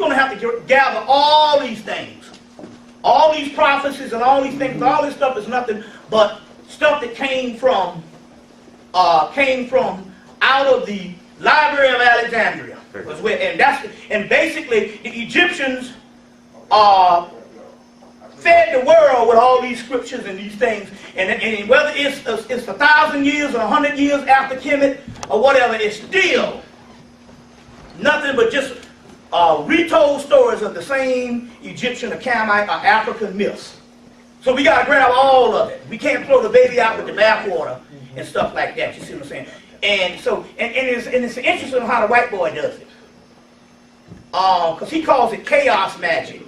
going to have to gather all these things. All these prophecies and all these things, all this stuff is nothing but stuff that came from out of the Library of Alexandria. Was where, and basically the Egyptians fed the world with all these scriptures and these things, and whether it's 1,000 years or 100 years after Hemmitt or whatever, it's still nothing but just retold stories of the same Egyptian or Camite or African myths. So we got to grab all of it. We can't throw the baby out with the bathwater and stuff like that. You see what I'm saying? And so, it's interesting how the white boy does it. Because he calls it chaos magic.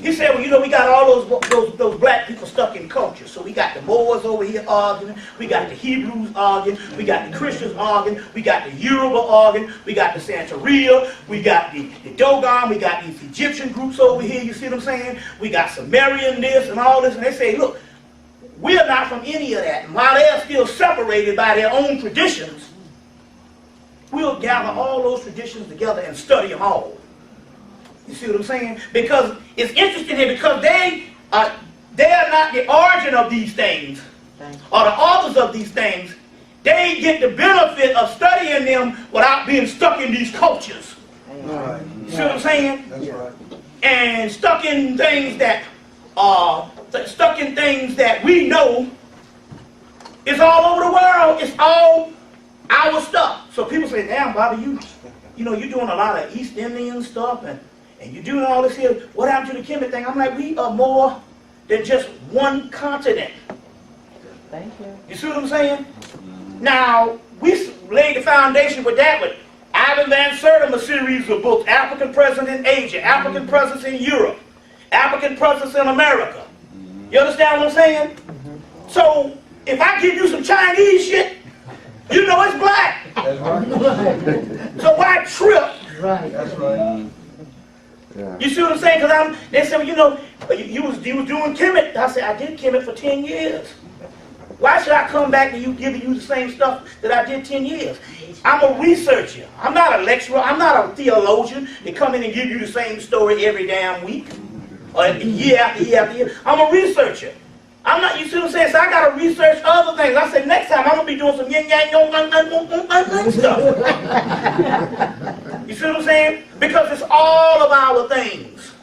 He said, well, you know, we got all those black people stuck in culture. So we got the Moors over here arguing, we got the Hebrews arguing, we got the Christians arguing, we got the Yoruba arguing, we got the Santeria, we got the Dogon, we got these Egyptian groups over here, you see what I'm saying? We got Sumerian this and all this, and they say, look, we are not from any of that. And while they're still separated by their own traditions, we'll gather all those traditions together and study them all. You see what I'm saying? Because it's interesting here, because they are not the origin of these things, or the authors of these things. They get the benefit of studying them without being stuck in these cultures. Right. You see what I'm saying? That's right. And stuck in things that we know is all over the world. It's all our stuff. So people say, damn, Bobby, you know, you're doing a lot of East Indian stuff and you're doing all this here. What happened to the Kemet thing? I'm like, we are more than just one continent. Thank you. You see what I'm saying? Now, we laid the foundation with that with Ivan Van Sertima series of books, African Presence in Asia, African Presence in Europe, African Presence in America. You understand what I'm saying? So, if I give you some Chinese shit, you know it's black. That's right. So why trip? Right. That's right. Yeah. You see what I'm saying? Because they said, well, you know, you was doing Kemet. I said, I did Kemet for 10 years. Why should I come back to you giving you the same stuff that I did 10 years? I'm a researcher. I'm not a lecturer. I'm not a theologian that come in and give you the same story every damn week or year after year after year. I'm a researcher. I'm not, you see what I'm saying? So I got to research other things. I said, next time I'm going to be doing some yin-yang stuff. You see what I'm saying? Because it's all of our things.